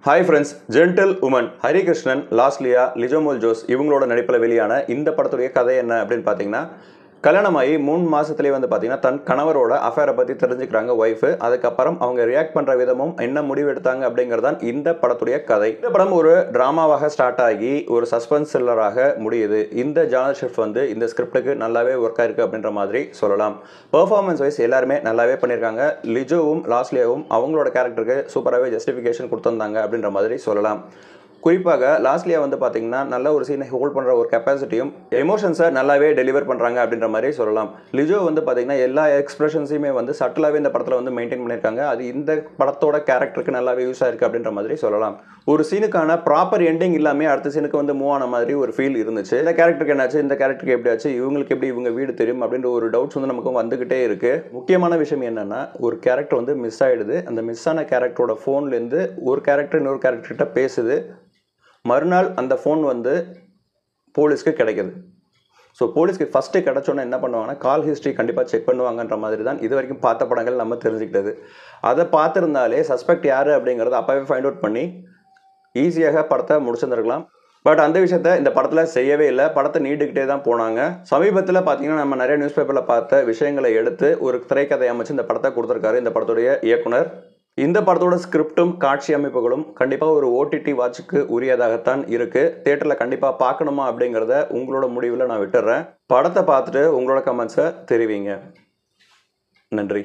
Hi friends, gentlewoman Harikrishnan, Losliya, Lijomol Jose இவங்களோட நடிப்பில் வெளியான இந்த படத்துடைய கதை என்ன அப்படின்னு பார்த்தீங்கன்னா, கல்யாணமாகி 3 மாதத்துலேயே வந்து பார்த்தீங்கன்னா தன் கணவரோட அஃபேரை பற்றி தெரிஞ்சுக்கிறாங்க ஒய்ஃபு. அதுக்கப்புறம் அவங்க ரியாக்ட் பண்ணுற விதமும் என்ன முடிவு எடுத்தாங்க அப்படிங்கிறது தான் இந்த படத்துடைய கதை. இந்த படம் ஒரு ட்ராமாவாக ஸ்டார்ட் ஆகி ஒரு சஸ்பென்ஸ் த்ரில்லராக முடியுது. இந்த ஜானர் ஷிஃப்ட் வந்து இந்த ஸ்கிரிப்டுக்கு நல்லாவே ஒர்க் ஆயிருக்கு அப்படின்ற மாதிரி சொல்லலாம். பெர்ஃபார்மன்ஸ் வைஸ் எல்லாருமே நல்லாவே பண்ணியிருக்காங்க. லிஜோவும் லாஸ்லியாவும் அவங்களோட கேரக்டருக்கு சூப்பராகவே ஜஸ்டிஃபிகேஷன் கொடுத்துருந்தாங்க அப்படின்ற மாதிரி சொல்லலாம். குறிப்பாக லாஸ்லியா வந்து பார்த்தீங்கன்னா நல்ல ஒரு சீனை ஹோல்ட் பண்ணுற ஒரு கெப்பாசிட்டியும் எமோஷன்ஸை நல்லாவே டெலிவர் பண்ணுறாங்க அப்படின்ற மாதிரி சொல்லலாம். லிஜோ வந்து பார்த்தீங்கன்னா எல்லா எக்ஸ்பிரஷன்ஸையுமே வந்து சட்டிலாகவே இந்த படத்தில் வந்து மெயின்டைன் பண்ணியிருக்காங்க. அது இந்த படத்தோட கேரக்டருக்கு நல்லாவே யூஸ் ஆயிருக்கு அப்படின்ற மாதிரி சொல்லலாம். ஒரு சீனுக்கான ப்ராப்பர் எண்டிங் இல்லாமல் அடுத்த சீனுக்கு வந்து மூவ் ஆன மாதிரி ஒரு ஃபீல் இருந்துச்சு. இந்த கேரக்டருக்கு என்னாச்சு, இந்த கேரக்டருக்கு எப்படி ஆச்சு, இவங்களுக்கு எப்படி இவங்க வீடு தெரியும் அப்படின்ற ஒரு டவுட்ஸ் வந்து நமக்கு வந்துகிட்டே இருக்கு. முக்கியமான விஷயம் என்னன்னா, ஒரு கேரக்டர் வந்து மிஸ் ஆயிடுது. அந்த மிஸ் ஆன கேரக்டரோட ஃபோன்லேருந்து ஒரு கேரக்டர் இன்னொரு கேரக்டர்கிட்ட பேசுது. மறுநாள் அந்த ஃபோன் வந்து போலீஸ்க்கு கிடைக்குது. ஸோ போலீஸ்க்கு ஃபஸ்ட்டு கிடச்சோன்னே என்ன பண்ணுவாங்கன்னா, கால் ஹிஸ்ட்ரி கண்டிப்பாக செக் பண்ணுவாங்கன்ற மாதிரி தான் இது வரைக்கும் பார்த்த படங்கள் நம்ம தெரிஞ்சுக்கிட்டது. அதை பார்த்துருந்தாலே சஸ்பெக்ட் யார் அப்படிங்கிறத அப்போவே ஃபைண்ட் அவுட் பண்ணி ஈஸியாக படத்தை முடிச்சிருந்துருக்கலாம். பட் அந்த விஷயத்த இந்த படத்தில் செய்யவே இல்லை. படத்தை நீண்டுக்கிட்டே தான் போனாங்க. சமீபத்தில் பார்த்தீங்கன்னா நம்ம நிறைய நியூஸ் பேப்பரில் பார்த்த விஷயங்களை எடுத்து ஒரு திரைக்கதை அமைச்சு இந்த படத்தை கொடுத்துருக்காரு இந்த படத்துடைய இயக்குனர். இந்த படத்தோட ஸ்கிரிப்டும் காட்சி அமைப்புகளும் கண்டிப்பாக ஒரு ஓடிடி வாட்சுக்கு உரியதாகத்தான் இருக்குது. தியேட்டரில் கண்டிப்பாக பார்க்கணுமா அப்படிங்கிறத உங்களோட முடிவில் நான் விட்டுறேன். படத்தை பார்த்துட்டு உங்களோட கமெண்ட்ஸை தெரிவிங்க. நன்றி.